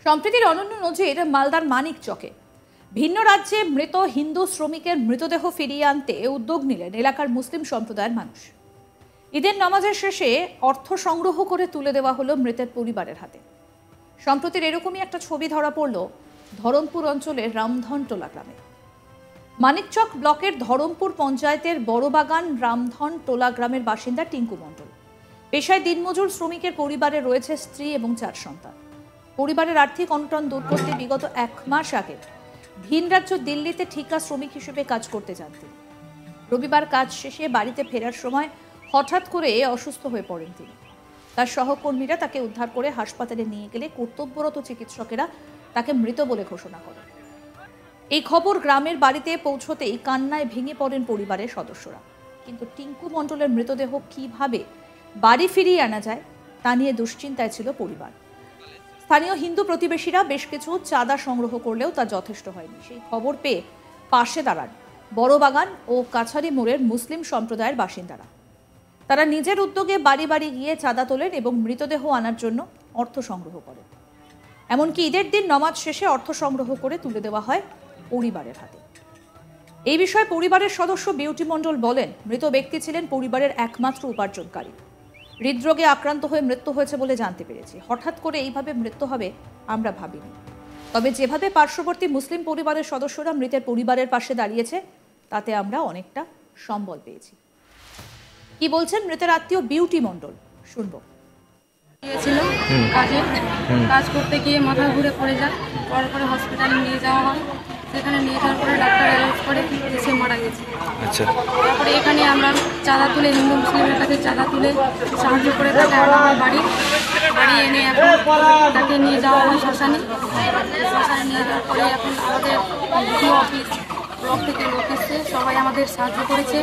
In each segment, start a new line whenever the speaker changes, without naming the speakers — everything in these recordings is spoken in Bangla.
সম্প্রীতির অনন্য নজির মালদার মানিকচকে। ভিন্ন রাজ্যে মৃত হিন্দু শ্রমিকের মৃতদেহ ফিরিয়ে আনতে উদ্যোগ নিলেন এলাকার মুসলিম সম্প্রদায়ের মানুষ। ঈদের নামাজের শেষে অর্থ সংগ্রহ করে তুলে দেওয়া হলো মৃতের পরিবারের হাতে। সম্প্রতির এরকমই একটা ছবি ধরা পড়ল ধরমপুর অঞ্চলের রামধনটোলা গ্রামে। মানিকচক ব্লকের ধরমপুর পঞ্চায়েতের বড়বাগান রামধন টোলা গ্রামের বাসিন্দা টিঙ্কু মণ্ডল। পেশায় দিনমজুর শ্রমিকের পরিবারে রয়েছে স্ত্রী এবং 4 সন্তান। পরিবারের আর্থিক অনটন দূর করতে বিগত 1 মাস আগে ভিন রাজ্য দিল্লিতে ঠিকা শ্রমিক হিসেবে কাজ করতে যান তিনি। রবিবার কাজ শেষে বাড়িতে ফেরার সময় হঠাৎ করে অসুস্থ হয়ে পড়েন তিনি। তার সহকর্মীরা তাকে উদ্ধার করে হাসপাতালে নিয়ে গেলে কর্তব্যরত চিকিৎসকেরা তাকে মৃত বলে ঘোষণা করেন। এই খবর গ্রামের বাড়িতে পৌঁছতেই কান্নায় ভেঙে পড়েন পরিবারের সদস্যরা। কিন্তু টিঙ্কু মণ্ডলের মৃতদেহ কিভাবে বাড়ি ফিরিয়ে আনা যায় তা নিয়ে দুশ্চিন্তায় ছিল পরিবার। স্থানীয় হিন্দু প্রতিবেশীরা বেশ কিছু চাঁদা সংগ্রহ করলেও তা যথেষ্ট হয়নি। সেই খবর পেয়ে পাশে দাঁড়ান বড়বাগান ও কাছারি মোড়ের মুসলিম সম্প্রদায়ের বাসিন্দারা। তারা নিজের উদ্যোগে বাড়ি বাড়ি গিয়ে চাঁদা তোলেন এবং মৃতদেহ আনার জন্য অর্থ সংগ্রহ করেন। এমনকি ঈদের দিন নামাজ শেষে অর্থ সংগ্রহ করে তুলে দেওয়া হয় পরিবারের হাতে। এই বিষয়ে পরিবারের সদস্য বিউটি মণ্ডল বলেন, মৃত ব্যক্তি ছিলেন পরিবারের একমাত্র উপার্জনকারী। হৃদরোগে আক্রান্ত হয়ে মৃত্যু হয়েছে বলে জানতে পেরেছি। হঠাৎ করে এইভাবে মৃত্যু হবে আমরা ভাবিনি। তবে যেভাবে পার্শ্ববর্তী মুসলিম পরিবারের সদস্যরা মৃতের পরিবারের পাশে দাঁড়িয়েছে তাতে আমরা অনেকটা সম্বল পেয়েছি। কি বলছেন মৃতের আত্মীয় বিউটি মণ্ডল, শুনবো।
গিয়েছিল কাজ করতে গিয়ে মাথা ঘুরে পড়ে যায়, পরে হসপিটালে নিয়ে যাওয়া হয়। সেখানে নিয়ে যাওয়ার পরে ডাক্তার অ্যারেস্ট করে সে মারা গেছে। আচ্ছা, তারপরে এখানে আমরা চাঁদা তুলে হিন্দু মুসলিমের কাছে চাঁদা তুলে সাহায্য করে তাকে আমার বাড়ি এনে এখন তাকে নিয়ে যাওয়া হয় শ্মশানে নিয়ে যাওয়ার পরে এখন আমাদের অফিস ব্লক থেকে লোক এসছে, সবাই আমাদের সাহায্য করেছে।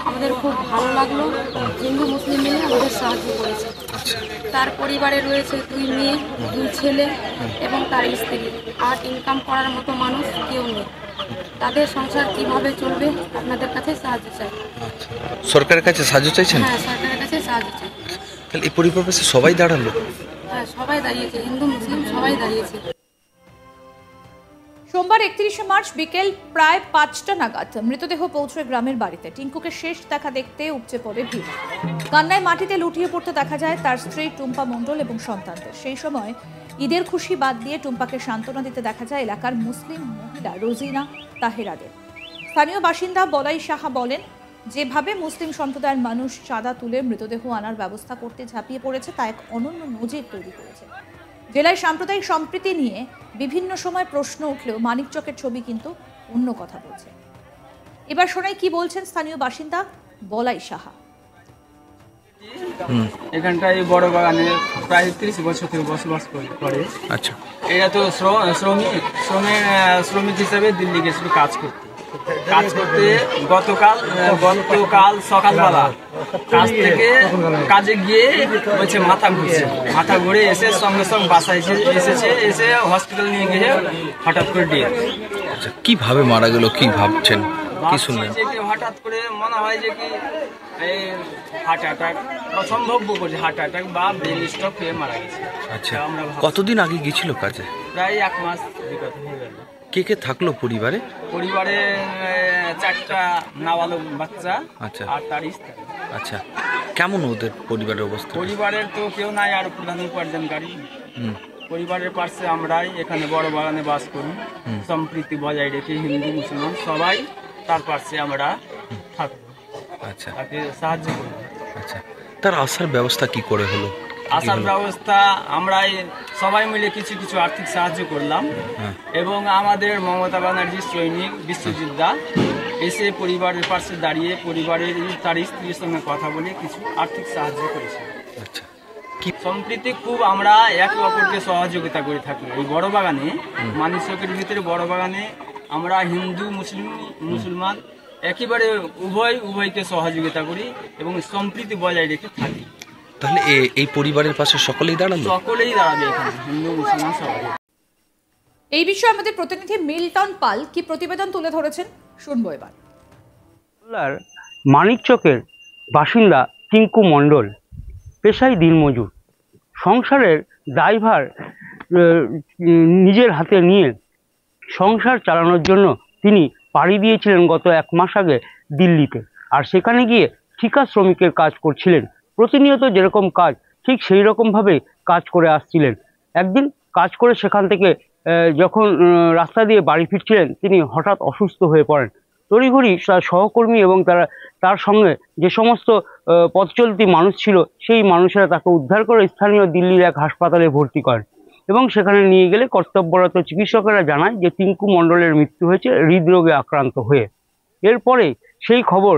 আমাদের খুব ভালো লাগলো, হিন্দু মুসলিম মিলে আমাদের সাহায্য করেছে। তার পরিবারে রয়েছে 2 মেয়ে 2 ছেলে এবং তার স্ত্রী। আর ইনকাম করার মতো মানুষ কেউ নেই। তাদের সংসার কিভাবে চলবে আপনাদের কাছে সাহায্য চাই।
সরকারের কাছে সাহায্য চাইছেন?
হ্যাঁ, সরকারের কাছে সাহায্য চাই।
তাহলে এই পরিবারে সবাই দাঁড়ালো?
হ্যাঁ, সবাই দাঁড়িয়েছে, হিন্দু মুসলিম সবাই দাঁড়িয়েছে।
সোমবার 31শে মার্চ বিকেল প্রায় 5টা নাগাদ মৃতদেহ পৌঁছয় গ্রামের বাড়িতে। টিঙ্কুকে শেষ দেখা দেখতে উপচে পড়ে ভিড়। কান্নায় মাটিতে লুটিয়ে পড়তে দেখা যায় তার স্ত্রী টুম্পা মণ্ডল এবং সন্তানদের। সেই সময় ঈদের খুশি বাদ দিয়ে টুম্পাকে সান্ত্বনা দিতে দেখা যায় এলাকার মুসলিম মহিলা রোজিনা তাহেরাদের। স্থানীয় বাসিন্দা বলাই সাহা বলেন, যেভাবে মুসলিম সম্প্রদায়ের মানুষ চাঁদা তুলে মৃতদেহ আনার ব্যবস্থা করতে ঝাঁপিয়ে পড়েছে তা এক অনন্য নজির তৈরি করেছে। জেলায় সাম্প্রদায়িক সম্প্রীতি নিয়ে বিভিন্ন সময় প্রশ্ন উঠলেও মানিকচকের ছবি কিন্তু অন্য কথা বলছে। এবার শোনাই কি বলছেন স্থানীয় বাসিন্দা বলাই সাহা।
এখানটায় বড় বাগানে প্রায় 30 বছর থেকে বসবাস করে। আচ্ছা, এরা তো শ্রমিক হিসেবে দিল্লি গেছিল কাজ করতে। গতকাল সকালবেলা কাজ থেকে কাজে গিয়ে বলছে মাথা ঘুরে এসে সঙ্গে বাসায় এসে হসপিটাল নিয়ে গিয়ে হঠাৎ করে দিয়ে।
আচ্ছা, কিভাবে মারা গেল কি ভাবছেন, কি শুনলেন?
হঠাৎ করে মনে হয় যে কি হার্ট অ্যাটাক অসম্ভব করছে, হার্ট অ্যাটাক বা ব্রেন স্ট্রোক হয়ে মারা গেছে।
আচ্ছা, কতদিন আগে গিয়েছিল কাজে?
প্রায় 1 মাস বিগত হয়ে গেল।
কে থাকলো পরিবারে?
4টা নাবালক বাচ্চা।
আচ্ছা,
আর তার স্ত্রী।
আচ্ছা, কেমন ওদের পরিবারের অবস্থা?
পরিবারের তো কেউ নাই, আর প্রধান উপার্জনকারী। পরিবারের পাশে আমরাই এখানে বড় বাগানে বাস করি। সম্প্রীতি বজায় রেখে হিন্দু মুসলমান সবাই তার পাশে আমরা থাকবো। আচ্ছা, তাকে সাহায্য করব।
আচ্ছা, তার আসার ব্যবস্থা কি করে হলো?
আসার ব্যবস্থা আমরাই সবাই মিলে কিছু আর্থিক সাহায্য করলাম এবং আমাদের মমতা ব্যানার্জির সৈনিক বিশ্বযোদ্ধা এসে পরিবারের পাশে দাঁড়িয়ে পরিবারের তার স্ত্রীর সঙ্গে কথা বলে কিছু আর্থিক সাহায্য করেছে।
আচ্ছা,
সম্প্রীতি খুব আমরা একে অপরকে সহযোগিতা করে থাকি। এই বড় বাগানে মানিকচকের ভিতরে বড় বাগানে আমরা হিন্দু মুসলমান একেবারে উভয়কে সহযোগিতা করি এবং সম্প্রীতি বজায় রেখে থাকি।
তাহলে এই পরিবারের পাশে সকলেই দাঁড়াবে
এখানে হিন্দু মুসলমান সবাই।
এই বিষয়ে আমাদের প্রতিনিধি মিল্টন পাল কি প্রতিবেদন তুলে ধরেছেন শুনবো এবার।
মানিকচকের বাসিন্দা টিঙ্কু মণ্ডল পেশায় দিনমজুর, সংসারের দায়ভার নিজের হাতে নিয়ে সংসার চালানোর জন্য তিনি পাড়ি দিয়েছিলেন গত 1 মাস আগে দিল্লিতে। আর সেখানে গিয়ে ঠিকা শ্রমিকের কাজ করছিলেন। প্রতিনিয়ত যেরকম কাজ ঠিক সেই রকমভাবে কাজ করে আসছিলেন। একদিন কাজ করে সেখান থেকে যখন রাস্তা দিয়ে বাড়ি ফিরছিলেন তিনি হঠাৎ অসুস্থ হয়ে পড়েন। তড়িঘড়ি তার সহকর্মী এবং তার সঙ্গে যে সমস্ত পথচলতি মানুষ ছিল সেই মানুষেরা তাকে উদ্ধার করে স্থানীয় দিল্লির এক হাসপাতালে ভর্তি করেন এবং সেখানে নিয়ে গেলে কর্তব্যরত চিকিৎসকেরা জানায় যে টিঙ্কু মণ্ডলের মৃত্যু হয়েছে হৃদরোগে আক্রান্ত হয়ে। এরপরে সেই খবর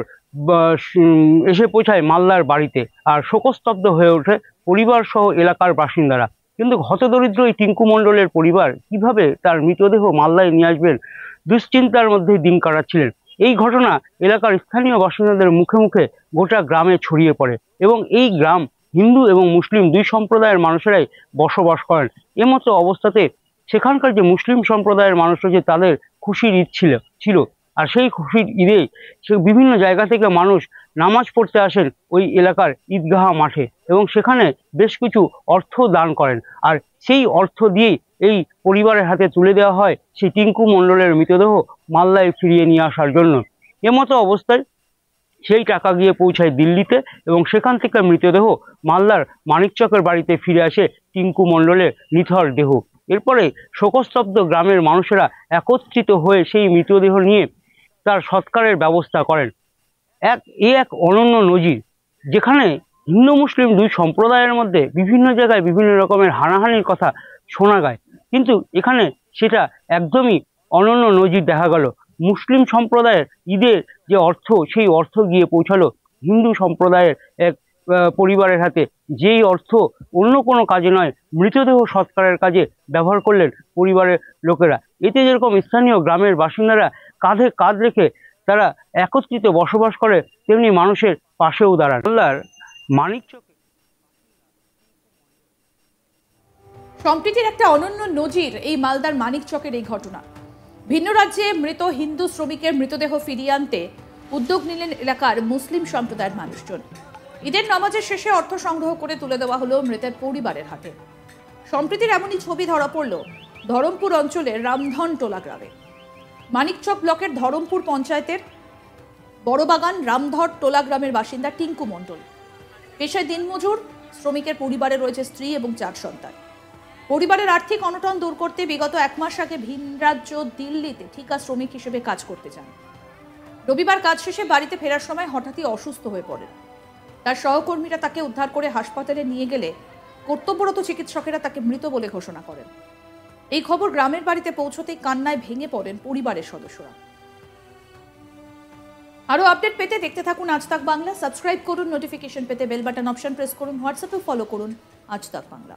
এসে পৌঁছায় মালদার বাড়িতে, আর শোকস্তব্ধ হয়ে ওঠে পরিবার সহ এলাকার বাসিন্দারা। কিন্তু হতদরিদ্র এই টিঙ্কু মণ্ডলের পরিবার কিভাবে তার মৃতদেহ মালদায় নিয়ে আসবেন দুশ্চিন্তার মধ্যে দিন কাটাচ্ছিলেন। এই ঘটনা এলাকার স্থানীয় বাসিন্দাদের মুখে মুখে গোটা গ্রামে ছড়িয়ে পড়ে এবং এই গ্রাম হিন্দু এবং মুসলিম দুই সম্প্রদায়ের মানুষেরাই বসবাস করেন। এমতো অবস্থাতে সেখানকার যে মুসলিম সম্প্রদায়ের মানুষরা যে তাদের খুশির ঈদ ছিল আর সেই খুশির ঈদে বিভিন্ন জায়গা থেকে মানুষ নামাজ পড়তে আসেন ওই এলাকার ঈদগাহ মাঠে এবং সেখানে বেশ কিছু অর্থ দান করেন। আর সেই অর্থ দিয়েই এই পরিবারের হাতে তুলে দেওয়া হয় সেই টিঙ্কু মণ্ডলের মৃতদেহ মালদায় ফিরিয়ে নিয়ে আসার জন্য। এমতো অবস্থায় সেই টাকা গিয়ে পৌঁছায় দিল্লিতে এবং সেখান থেকে মৃতদেহ মালদার মানিকচকের বাড়িতে ফিরে আসে টিঙ্কু মণ্ডলের নিথর দেহ। এরপরে শোকস্তব্ধ গ্রামের মানুষেরা একত্রিত হয়ে সেই মৃতদেহ নিয়ে তার সৎকারের ব্যবস্থা করেন। এক অনন্য নজির, যেখানে হিন্দু মুসলিম দুই সম্প্রদায়ের মধ্যে বিভিন্ন জায়গায় বিভিন্ন রকমের হানাহানির কথা শোনা যায়, কিন্তু এখানে সেটা একদমই অনন্য নজির দেখা গেল। মুসলিম সম্প্রদায়ের ঈদের যে অর্থ সেই অর্থ গিয়ে পৌঁছালো হিন্দু সম্প্রদায়ের এক পরিবারের হাতে, যেই অর্থ অন্য কোনো কাজে নয় মৃতদেহ সৎকারের কাজে ব্যবহার করলেন পরিবারের লোকেরা। এতে যেরকম স্থানীয় গ্রামের বাসিন্দারা কাঁধে কাঁধ রেখে তারা একত্রিত বসবাস করে, তেমনি মানুষের পাশেও দাঁড়ান। মালদার মানিকচকে
সম্প্রীতির একটা অনন্য নজির এই মালদার মানিকচকের এই ঘটনা। ভিন্ন রাজ্যে মৃত হিন্দু শ্রমিকের মৃতদেহ ফিরিয়ে আনতে উদ্যোগ নিলেন এলাকার মুসলিম সম্প্রদায়ের মানুষজন। ঈদের নামাজের শেষে অর্থ সংগ্রহ করে তুলে দেওয়া হলো মৃতের পরিবারের হাতে। সম্প্রীতির এমনই ছবি ধরা পড়ল ধরমপুর অঞ্চলের রামধন টোলা গ্রামে। মানিকচক ব্লকের ধরমপুর পঞ্চায়েতের বড়বাগান রামধর টোলা গ্রামের বাসিন্দা টিঙ্কু মণ্ডল। পেশায় দিনমজুর, শ্রমিকের পরিবারে রয়েছে স্ত্রী এবং 4 সন্তান। পরিবারের আর্থিক অনটন দূর করতে বিগত 1 মাস আগে ভিন রাজ্য দিল্লিতে ঠিকা শ্রমিক হিসেবে কাজ করতে যান। রবিবার কাজ শেষে বাড়িতে ফেরার সময় হঠাৎই অসুস্থ হয়ে পড়েন। তার সহকর্মীরা তাকে উদ্ধার করে হাসপাতালে নিয়ে গেলে কর্তব্যরত চিকিৎসকেরা তাকে মৃত বলে ঘোষণা করেন। এই খবর গ্রামের বাড়িতে পৌঁছতেই কান্নায় ভেঙে পড়েন পরিবারের সদস্যরা। আরো আপডেট পেতে দেখতে থাকুন আজ তাক বাংলা। সাবস্ক্রাইব করুন, নোটিফিকেশন পেতে বেল বাটন অপশন প্রেস করুন, হোয়াটসঅ্যাপে ফলো করুন আজ তাক বাংলা।